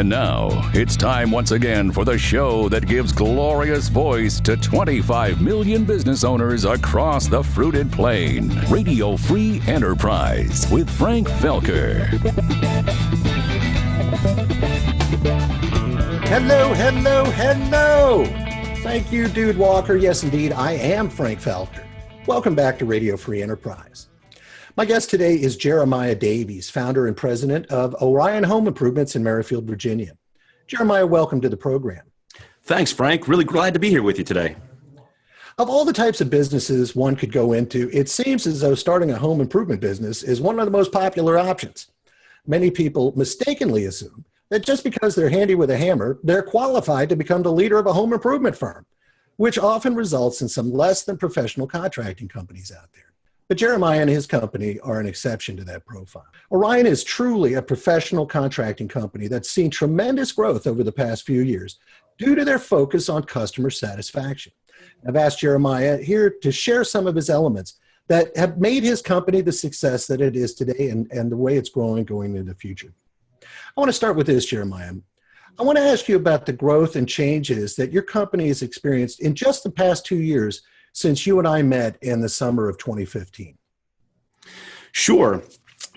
And now, it's time once again for the show that gives glorious voice to 25 million business owners across the fruited plain. Radio Free Enterprise with Frank Felker. Hello, hello, hello. Thank you, Dude Walker. Yes, indeed, I am Frank Felker. Welcome back to Radio Free Enterprise. My guest today is Jeremiah Davies, founder and president of Orion Home Improvements in Merrifield, Virginia. Jeremiah, welcome to the program. Thanks, Frank. Really glad to be here with you today. Of all the types of businesses one could go into, it seems as though starting a home improvement business is one of the most popular options. Many people mistakenly assume that just because they're handy with a hammer, they're qualified to become the leader of a home improvement firm, which often results in some less than professional contracting companies out there. But Jeremiah and his company are an exception to that profile. Orion is truly a professional contracting company that's seen tremendous growth over the past few years due to their focus on customer satisfaction. I've asked Jeremiah here to share some of his elements that have made his company the success that it is today and the way it's growing going into the future. I want to start with this, Jeremiah. I want to ask you about the growth and changes that your company has experienced in just the past 2 years since you and I met in the summer of 2015. Sure.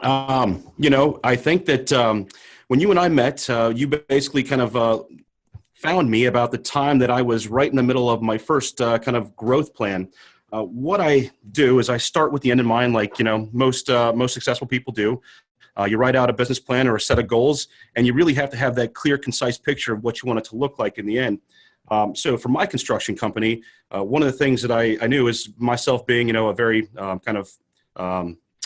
I think that when you and I met, you basically kind of found me about the time that I was right in the middle of my first kind of growth plan. What I do is I start with the end in mind, like, most successful people do. You write out a business plan or a set of goals, and you really have to have that clear, concise picture of what you want it to look like in the end. So for my construction company, one of the things that I knew is myself being, a very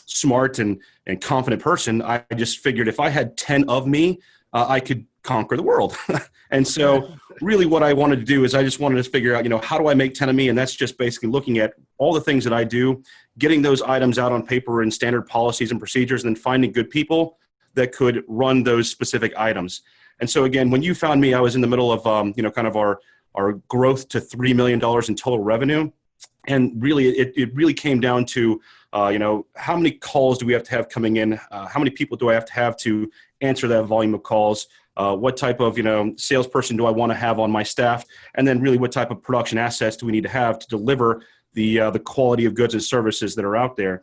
smart and confident person. I just figured if I had 10 of me, I could conquer the world. And so really what I wanted to do is I just wanted to figure out, how do I make 10 of me? And that's just basically looking at all the things that I do, getting those items out on paper in standard policies and procedures, and then finding good people that could run those specific items. And so again, when you found me, I was in the middle of, kind of our growth to $3 million in total revenue. And really, it really came down to, how many calls do we have to have coming in? How many people do I have to answer that volume of calls? What type of, salesperson do I want to have on my staff? And then really what type of production assets do we need to have to deliver the quality of goods and services that are out there?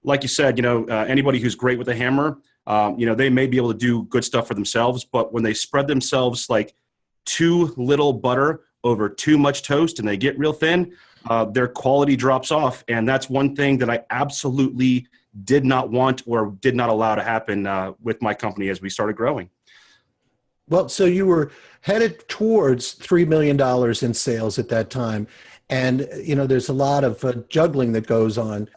Like you said, anybody who's great with a hammer, they may be able to do good stuff for themselves, but when they spread themselves like too little butter over too much toast and they get real thin, their quality drops off. And that's one thing that I absolutely did not want or did not allow to happen with my company as we started growing. Well, so you were headed towards $3 million in sales at that time. And, there's a lot of juggling that goes on,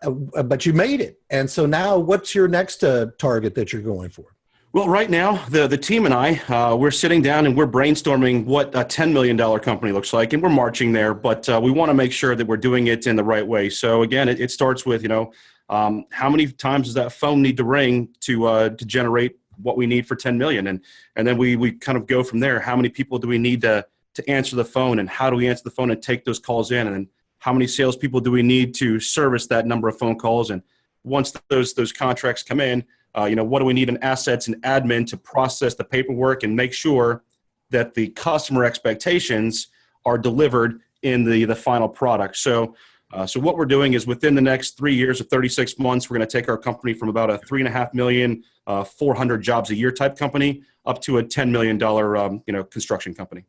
but you made it. And so now what's your next target that you're going for? Well, right now, the team and I, we're sitting down and we're brainstorming what a $10 million company looks like, and we're marching there, but we want to make sure that we're doing it in the right way. So again, it starts with, how many times does that phone need to ring to generate what we need for 10 million? And then we kind of go from there. How many people do we need to answer the phone, and how do we answer the phone and take those calls in? And then how many salespeople do we need to service that number of phone calls? And once those contracts come in, what do we need in assets and admin to process the paperwork and make sure that the customer expectations are delivered in the final product? So what we're doing is within the next 3 years or 36 months, we're going to take our company from about a $3.5 million, 400 jobs a year type company up to a $10 million, construction company.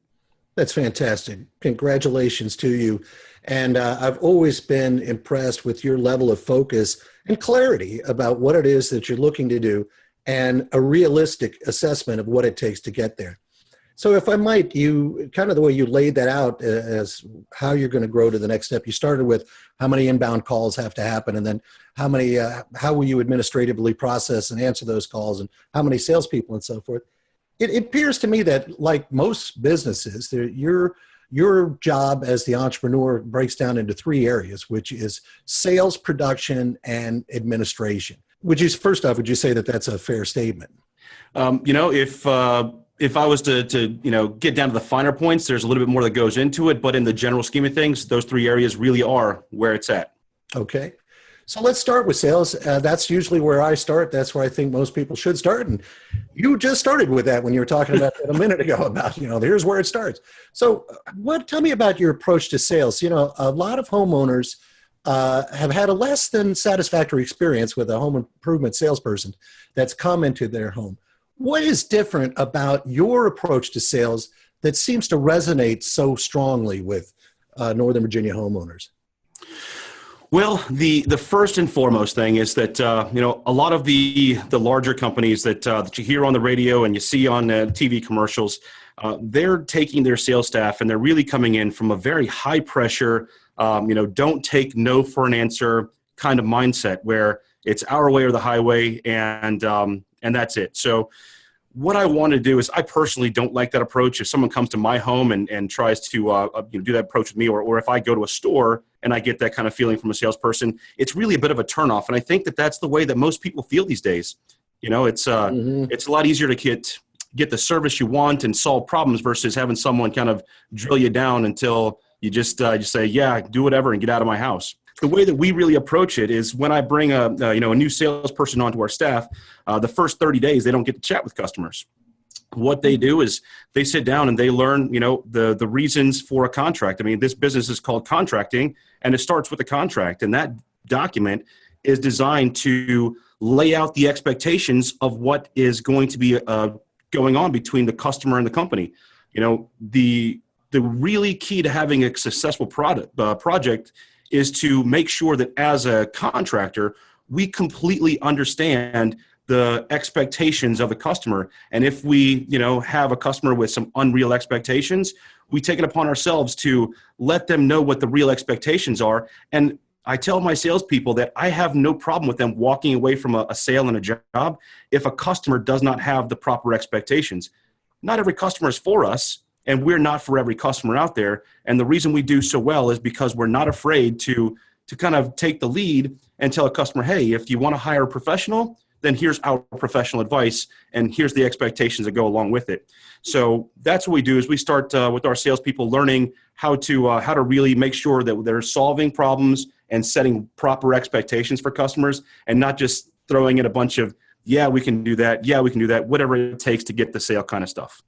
That's fantastic. Congratulations to you. And I've always been impressed with your level of focus and clarity about what it is that you're looking to do and a realistic assessment of what it takes to get there. So if I might, you kind of the way you laid that out as how you're going to grow to the next step, you started with how many inbound calls have to happen, and then how will you administratively process and answer those calls, and how many salespeople and so forth. It appears to me that, like most businesses, your job as the entrepreneur breaks down into 3 areas, which is sales, production, and administration. First off, would you say that that's a fair statement? If I was to get down to the finer points, there's a little bit more that goes into it. But in the general scheme of things, those 3 areas really are where it's at. Okay. So let's start with sales. That's usually where I start. That's where I think most people should start. And you just started with that when you were talking about that a minute ago about, here's where it starts. So tell me about your approach to sales. A lot of homeowners have had a less than satisfactory experience with a home improvement salesperson that's come into their home. What is different about your approach to sales that seems to resonate so strongly with Northern Virginia homeowners? Well, the first and foremost thing is that a lot of the larger companies that you hear on the radio and you see on TV commercials, they're taking their sales staff and they're really coming in from a very high pressure, don't take no for an answer kind of mindset where it's our way or the highway, and that's it. So what I want to do is, I personally don't like that approach. If someone comes to my home and tries to do that approach with me, or if I go to a store and I get that kind of feeling from a salesperson, it's really a bit of a turnoff. And I think that that's the way that most people feel these days. It's a lot easier to get the service you want and solve problems versus having someone kind of drill you down until you just say, yeah, do whatever and get out of my house. The way that we really approach it is when I bring a new salesperson onto our staff, the first 30 days, they don't get to chat with customers. What they do is they sit down and they learn, the reasons for a contract. I mean, this business is called contracting, and it starts with a contract. And that document is designed to lay out the expectations of what is going to be going on between the customer and the company. The really key to having a successful project is to make sure that as a contractor, we completely understand the expectations of the customer. And if we, have a customer with some unreal expectations, we take it upon ourselves to let them know what the real expectations are. And I tell my salespeople that I have no problem with them walking away from a sale and a job if a customer does not have the proper expectations. Not every customer is for us, and we're not for every customer out there. And the reason we do so well is because we're not afraid to kind of take the lead and tell a customer, hey, if you want to hire a professional, then here's our professional advice, and here's the expectations that go along with it. So that's what we do is we start with our salespeople learning how to really make sure that they're solving problems and setting proper expectations for customers, and not just throwing in a bunch of, yeah, we can do that, whatever it takes to get the sale kind of stuff.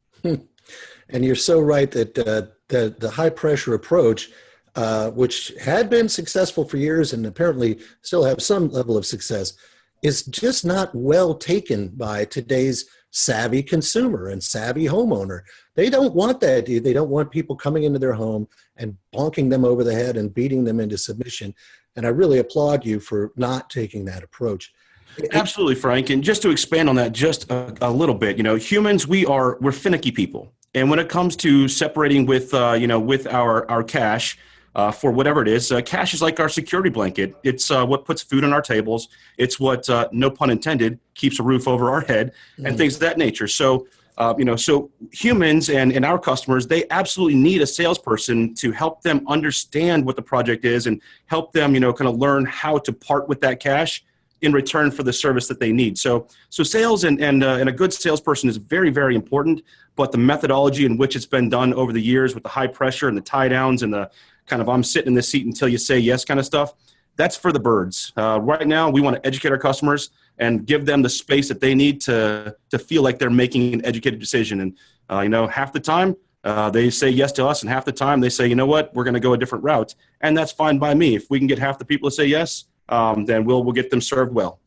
And you're so right that the high pressure approach, which had been successful for years and apparently still have some level of success, is just not well taken by today's savvy consumer and savvy homeowner. They don't want that. They don't want people coming into their home and bonking them over the head and beating them into submission. And I really applaud you for not taking that approach. Absolutely, Frank. And just to expand on that just a little bit, humans, we're finicky people. And when it comes to separating with our cash for whatever it is, cash is like our security blanket. It's what puts food on our tables. It's what, no pun intended, keeps a roof over our head and things of that nature. So, so humans and our customers, they absolutely need a salesperson to help them understand what the project is and help them, kind of learn how to part with that cash in return for the service that they need. So sales and a good salesperson is very, very important, but the methodology in which it's been done over the years with the high pressure and the tie downs and the kind of I'm sitting in this seat until you say yes kind of stuff, that's for the birds. Right now, we want to educate our customers and give them the space that they need to feel like they're making an educated decision. And, half the time they say yes to us, and half the time they say, you know what, we're going to go a different route. And that's fine by me. If we can get half the people to say yes, then we'll get them served well.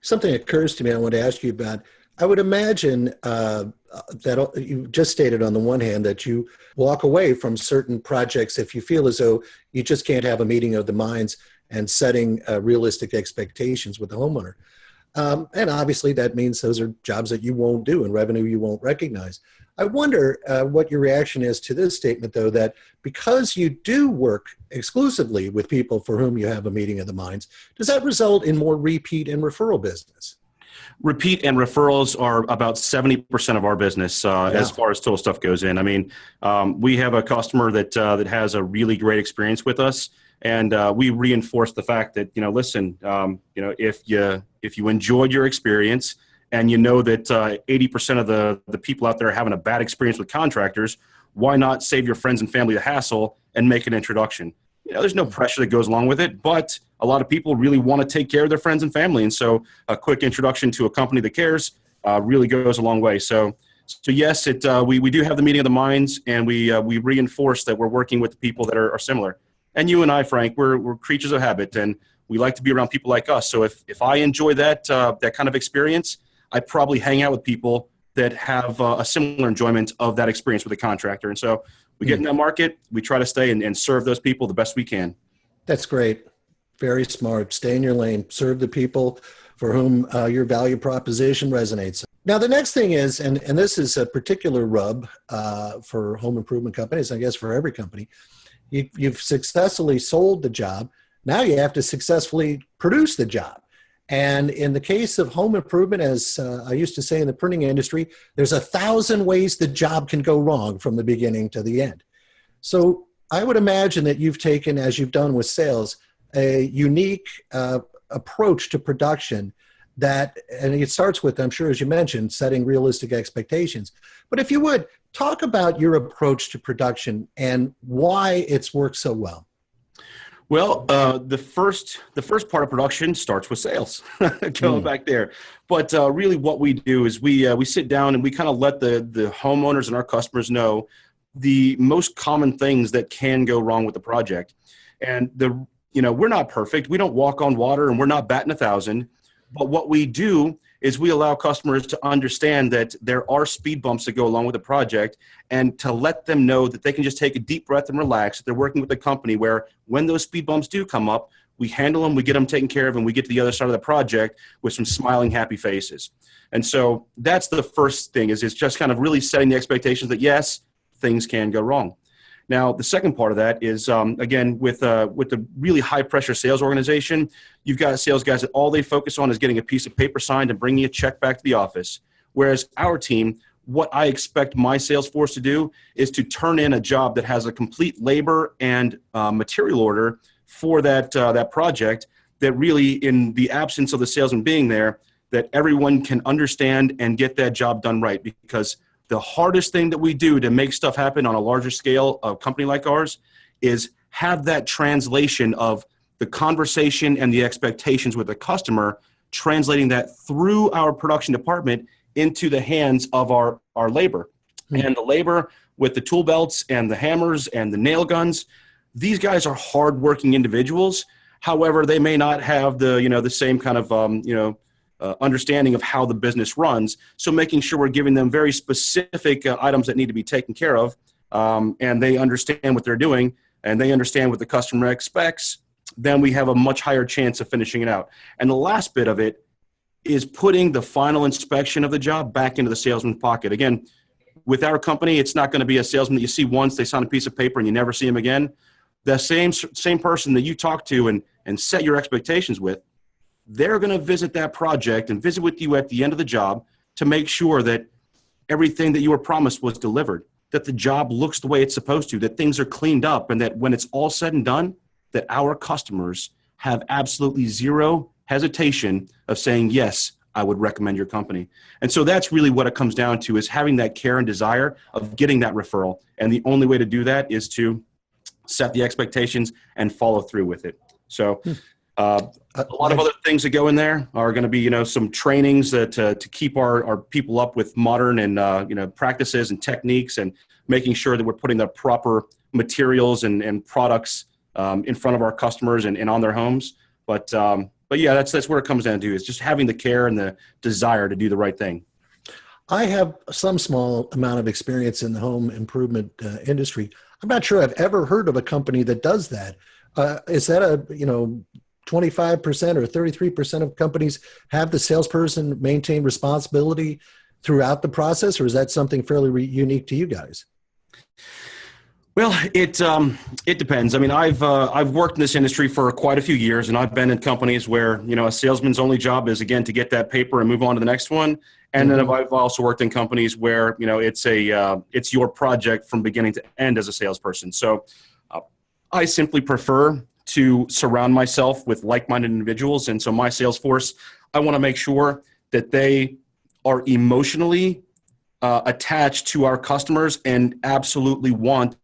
Something occurs to me I want to ask you about. I would imagine that you just stated on the one hand that you walk away from certain projects if you feel as though you just can't have a meeting of the minds and setting realistic expectations with the homeowner. And obviously that means those are jobs that you won't do and revenue you won't recognize. I wonder what your reaction is to this statement, though, that because you do work exclusively with people for whom you have a meeting of the minds, does that result in more repeat and referral business? Repeat and referrals are about 70% of our business as far as total stuff goes in. I mean, we have a customer that has a really great experience with us, and we reinforce the fact that, listen, if you enjoyed your experience and you know that 80% of the people out there are having a bad experience with contractors, why not save your friends and family the hassle and make an introduction? there's no pressure that goes along with it, but a lot of people really want to take care of their friends and family. And so a quick introduction to a company that cares really goes a long way. So yes, we do have the meeting of the minds, and we reinforce that we're working with the people that are similar. And you and I, Frank, we're creatures of habit, and we like to be around people like us. So if I enjoy that kind of experience, I probably hang out with people that have a similar enjoyment of that experience with a contractor. And so we get in that market, we try to stay and serve those people the best we can. That's great. Very smart. Stay in your lane. Serve the people for whom your value proposition resonates. Now, the next thing is, and this is a particular rub for home improvement companies, I guess for every company, you've successfully sold the job. Now you have to successfully produce the job. And in the case of home improvement, as I used to say in the printing industry, there's 1,000 ways the job can go wrong from the beginning to the end. So I would imagine that you've taken, as you've done with sales, a unique approach to production that, and it starts with, I'm sure, as you mentioned, setting realistic expectations. But if you would, talk about your approach to production and why it's worked so well. Well, the first part of production starts with sales, going back there. But really what we do is we sit down and we kind of let the homeowners and our customers know the most common things that can go wrong with the project. And we're not perfect. We don't walk on water, and we're not batting 1,000. But what we do is we allow customers to understand that there are speed bumps that go along with the project, and to let them know that they can just take a deep breath and relax. They're working with a company where when those speed bumps do come up, we handle them, we get them taken care of, and we get to the other side of the project with some smiling, happy faces. And so that's the first thing, is it's just kind of really setting the expectations that, yes, things can go wrong. Now, the second part of that is, again, with the really high-pressure sales organization, you've got sales guys that all they focus on is getting a piece of paper signed and bringing a check back to the office. Whereas our team, what I expect my sales force to do is to turn in a job that has a complete labor and material order for that project, that really, in the absence of the salesman being there, that everyone can understand and get that job done right. Because the hardest thing that we do to make stuff happen on a larger scale, a company like ours, is have that translation of the conversation and the expectations with the customer, translating that through our production department into the hands of our labor. And the labor with the tool belts and the hammers and the nail guns, these guys are hardworking individuals. However, they may not have the same kind of understanding of how the business runs. So making sure we're giving them very specific items that need to be taken care of, and they understand what they're doing, and they understand what the customer expects, then we have a much higher chance of finishing it out. And the last bit of it is putting the final inspection of the job back into the salesman's pocket. Again, with our company, it's not going to be a salesman that you see once, they sign a piece of paper, and you never see him again. The same person that you talk to and set your expectations with, they're going to visit that project and visit with you at the end of the job to make sure that everything that you were promised was delivered, that the job looks the way it's supposed to, that things are cleaned up, and that when it's all said and done, that our customers have absolutely zero hesitation of saying, yes, I would recommend your company. And so that's really what it comes down to, is having that care and desire of getting that referral. And the only way to do that is to set the expectations and follow through with it. So a lot of other things that go in there are going to be, some trainings that to keep our people up with modern and practices and techniques, and making sure that we're putting the proper materials and products in front of our customers and on their homes. But yeah, that's where it comes down to, is just having the care and the desire to do the right thing. I have some small amount of experience in the home improvement industry. I'm not sure I've ever heard of a company that does that. Is that 25% or 33% of companies have the salesperson maintain responsibility throughout the process, or is that something fairly unique to you guys? Well, it depends. I mean, I've worked in this industry for quite a few years, and I've been in companies where a salesman's only job is, again, to get that paper and move on to the next one. And then I've also worked in companies where it's your project from beginning to end as a salesperson. So I simply prefer to surround myself with like-minded individuals, and so my sales force, I want to make sure that they are emotionally attached to our customers and absolutely want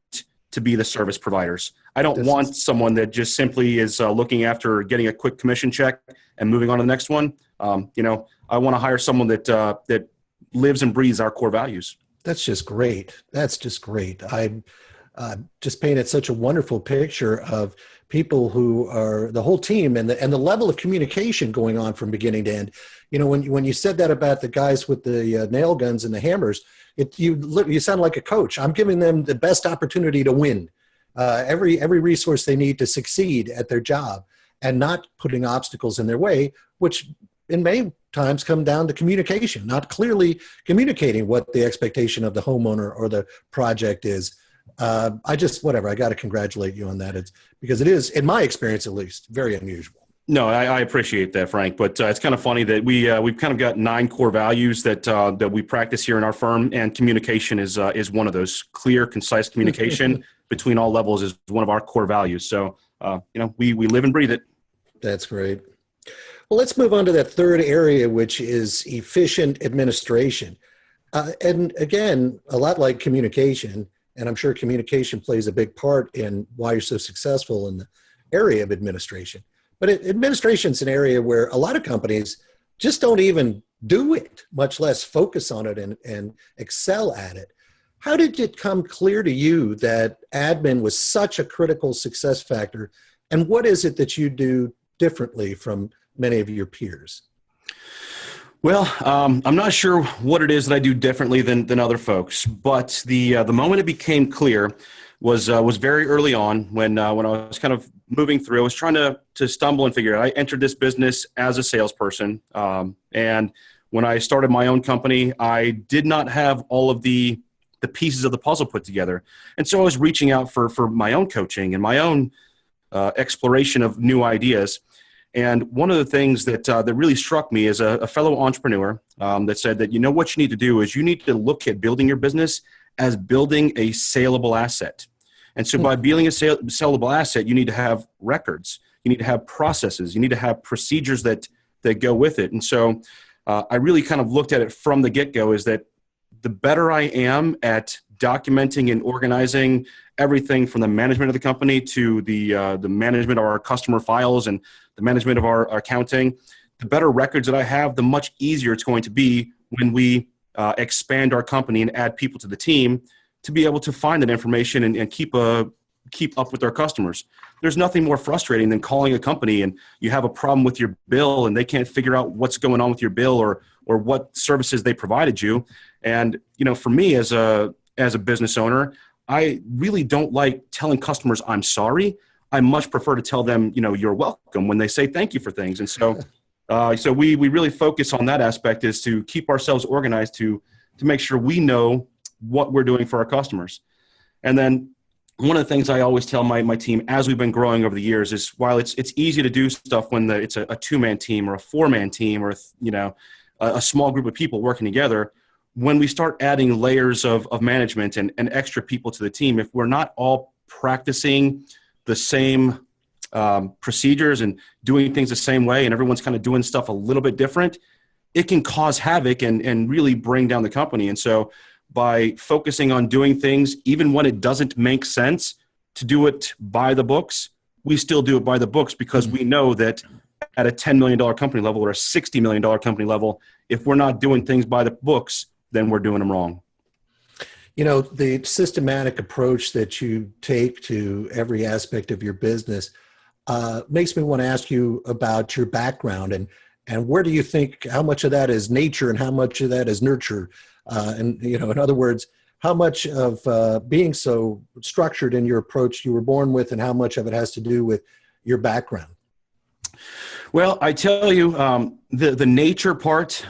to be the service providers. I don't want someone that just simply is looking after getting a quick commission check and moving on to the next one. I want to hire someone that lives and breathes our core values. That's just great. That's just great. I just painted such a wonderful picture of people who are the whole team and the level of communication going on from beginning to end. When you said that about the guys with the nail guns and the hammers, you sound like a coach. I'm giving them the best opportunity to win, every resource they need to succeed at their job, and not putting obstacles in their way, which in many times come down to communication, not clearly communicating what the expectation of the homeowner or the project is. I got to congratulate you on that. It's because it is, in my experience at least, very unusual. No, I appreciate that, Frank. But it's kind of funny that we've kind of got 9 core values that we practice here in our firm, and communication is one of those. Clear, concise communication between all levels is one of our core values. So we live and breathe it. That's great. Well, let's move on to that third area, which is efficient administration. And again, a lot like communication, and I'm sure communication plays a big part in why you're so successful in the area of administration. But administration is an area where a lot of companies just don't even do it, much less focus on it and excel at it. How did it come clear to you that admin was such a critical success factor? And what is it that you do differently from many of your peers? Well, I'm not sure what it is that I do differently than other folks, but the moment it became clear was very early on when I was kind of moving through. I was trying to stumble and figure out. I entered this business as a salesperson, and when I started my own company, I did not have all of the pieces of the puzzle put together, and so I was reaching out for my own coaching and my own exploration of new ideas. And one of the things that really struck me is a fellow entrepreneur that said that, what you need to do is you need to look at building your business as building a saleable asset. And so by building a saleable asset, you need to have records, you need to have processes, you need to have procedures that go with it. And so I really kind of looked at it from the get-go is that the better I am at documenting and organizing everything from the management of the company to the management of our customer files and the management of our accounting, the better records that I have, the much easier it's going to be when we expand our company and add people to the team to be able to find that information and keep up with our customers. There's nothing more frustrating than calling a company and you have a problem with your bill and they can't figure out what's going on with your bill or what services they provided you. And, for me as a business owner, I really don't like telling customers I'm sorry. I much prefer to tell them, you're welcome when they say thank you for things. And so we really focus on that aspect is to keep ourselves organized to make sure we know what we're doing for our customers. And then one of the things I always tell my team as we've been growing over the years is while it's easy to do stuff when it's a 2-man team or a 4-man team or, a small group of people working together, when we start adding layers of management and extra people to the team, if we're not all practicing the same procedures and doing things the same way and everyone's kind of doing stuff a little bit different, it can cause havoc and really bring down the company. And so by focusing on doing things, even when it doesn't make sense to do it by the books, we still do it by the books because we know that at a $10 million company level or a $60 million company level, if we're not doing things by the books, then we're doing them wrong. The systematic approach that you take to every aspect of your business makes me want to ask you about your background and where do you think, how much of that is nature and how much of that is nurture? In other words, how much of being so structured in your approach you were born with and how much of it has to do with your background? Well, I tell you, the nature part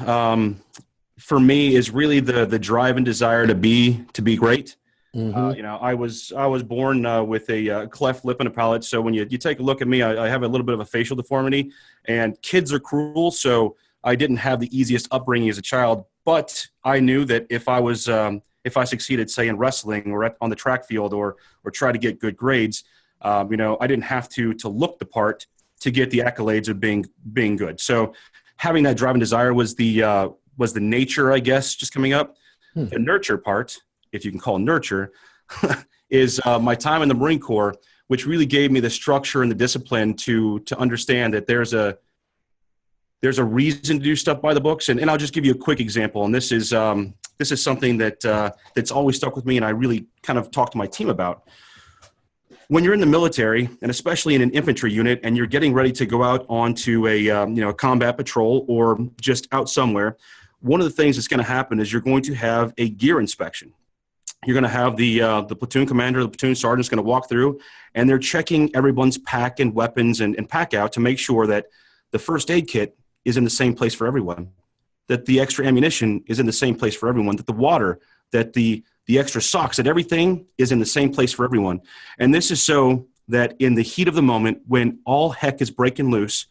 for me is really the drive and desire to be great. Mm-hmm. I was born with a cleft lip and a palate. So when you take a look at me, I have a little bit of a facial deformity, and kids are cruel. So I didn't have the easiest upbringing as a child. But I knew that if I succeeded, say in wrestling or on the track field or try to get good grades, I didn't have to look the part to get the accolades of being good. So having that drive and desire was the nature, I guess, just coming up. The nurture part, if you can call nurture, is my time in the Marine Corps which really gave me the structure and the discipline to understand that there's a reason to do stuff by the books. And I'll just give you a quick example. And this is something that's always stuck with me, and I really kind of talk to my team about. When you're in the military, and especially in an infantry unit, and you're getting ready to go out onto a combat patrol or just out somewhere, one of the things that's going to happen is you're going to have a gear inspection. You're going to have the platoon commander, the platoon sergeant is going to walk through, and they're checking everyone's pack and weapons and pack out to make sure that the first aid kit is in the same place for everyone, that the extra ammunition is in the same place for everyone, that the water, that the extra socks, that everything is in the same place for everyone. And this is so that in the heat of the moment, when all heck is breaking loose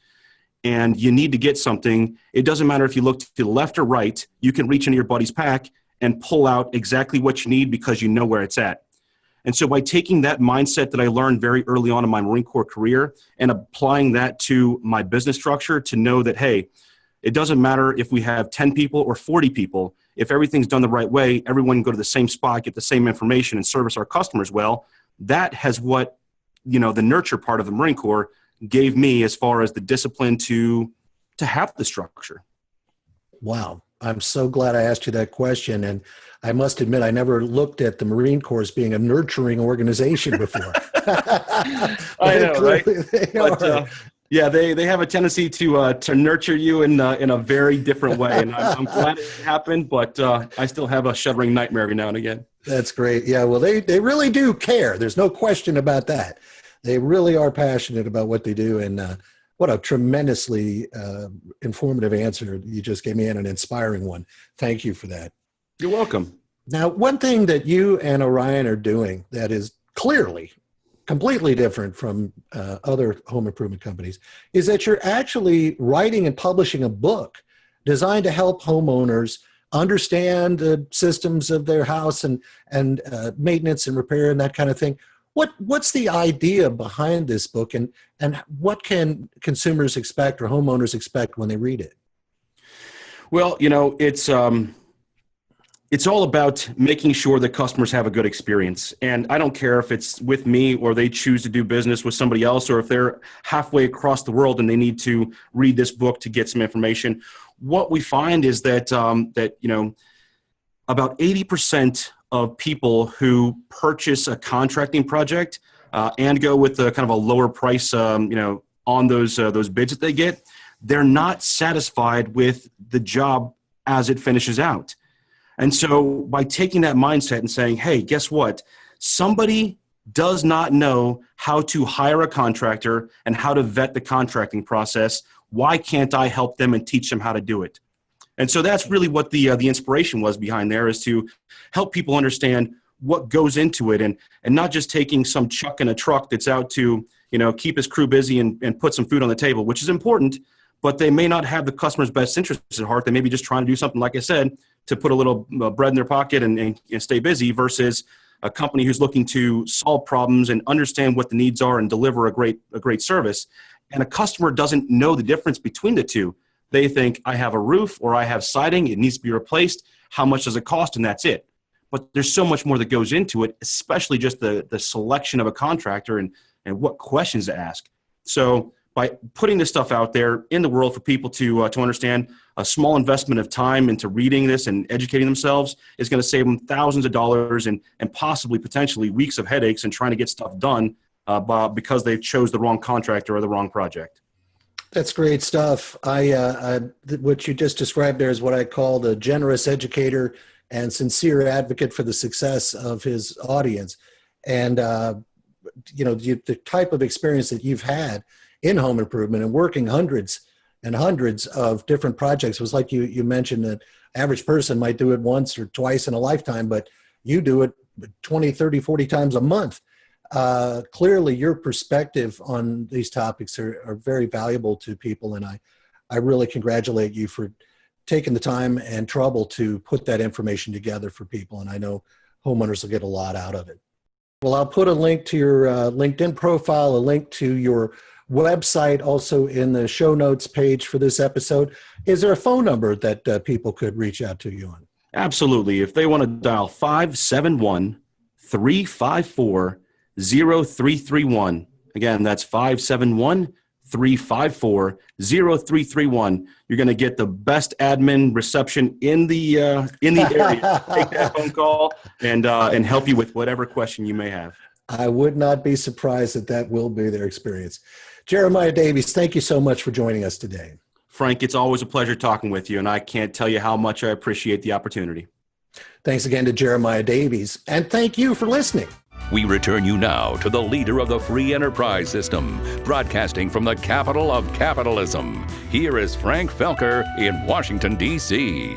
and you need to get something, it doesn't matter if you look to the left or right, you can reach into your buddy's pack and pull out exactly what you need because you know where it's at. And so by taking that mindset that I learned very early on in my Marine Corps career and applying that to my business structure to know that, hey, it doesn't matter if we have 10 people or 40 people. If everything's done the right way, everyone can go to the same spot, get the same information, and service our customers well. That has what, the nurture part of the Marine Corps gave me as far as the discipline to have the structure. Wow. I'm so glad I asked you that question. And I must admit, I never looked at the Marine Corps as being a nurturing organization before. I know, right? Yeah, they have a tendency to nurture you in a very different way, and I'm glad it happened. But I still have a shuddering nightmare every now and again. That's great. Yeah, well, they really do care. There's no question about that. They really are passionate about what they do, and what a tremendously informative answer you just gave me, and an inspiring one. Thank you for that. You're welcome. Now, one thing that you and Orion are doing that is clearly completely different from other home improvement companies is that you're actually writing and publishing a book designed to help homeowners understand the systems of their house and maintenance and repair and that kind of thing. What's the idea behind this book, and what can consumers expect or homeowners expect when they read it? Well, it's all about making sure that customers have a good experience. And I don't care if it's with me or they choose to do business with somebody else, or if they're halfway across the world and they need to read this book to get some information. What we find is that about 80% of people who purchase a contracting project and go with a kind of a lower price, on those bids that they get, they're not satisfied with the job as it finishes out. And so by taking that mindset and saying, hey, guess what? Somebody does not know how to hire a contractor and how to vet the contracting process. Why can't I help them and teach them how to do it? And so that's really what the inspiration was behind there, is to help people understand what goes into it, and not just taking some chuck in a truck that's out to, keep his crew busy and put some food on the table, which is important, but they may not have the customer's best interests at heart. They may be just trying to do something, like I said, to put a little bread in their pocket and stay busy, versus a company who's looking to solve problems and understand what the needs are and deliver a great service. And a customer doesn't know the difference between the two. They think, I have a roof or I have siding, it needs to be replaced. How much does it cost? And that's it. But there's so much more that goes into it, especially just the selection of a contractor and what questions to ask. So by putting this stuff out there in the world for people to understand, a small investment of time into reading this and educating themselves is going to save them thousands of dollars and possibly potentially weeks of headaches and trying to get stuff done because they chose the wrong contractor or the wrong project. That's great stuff. What you just described there is what I call the generous educator and sincere advocate for the success of his audience. And, the type of experience that you've had in home improvement and working hundreds and hundreds of different projects was like you mentioned that average person might do it once or twice in a lifetime, but you do it 20, 30, 40 times a month. Clearly your perspective on these topics are very valuable to people. And I really congratulate you for taking the time and trouble to put that information together for people. And I know homeowners will get a lot out of it. Well, I'll put a link to your LinkedIn profile, a link to your website also in the show notes page for this episode. Is there a phone number that people could reach out to you on? Absolutely. If they want to dial 571-354 571-354-0331. Again, that's 571-354-0331. You're going to get the best admin reception in the area. Take that phone call and help you with whatever question you may have. I would not be surprised that will be their experience. Jeremiah Davies, thank you so much for joining us today. Frank, it's always a pleasure talking with you, and I can't tell you how much I appreciate the opportunity. Thanks again to Jeremiah Davies, and thank you for listening. We return you now to the leader of the free enterprise system, broadcasting from the capital of capitalism. Here is Frank Felker in Washington, D.C.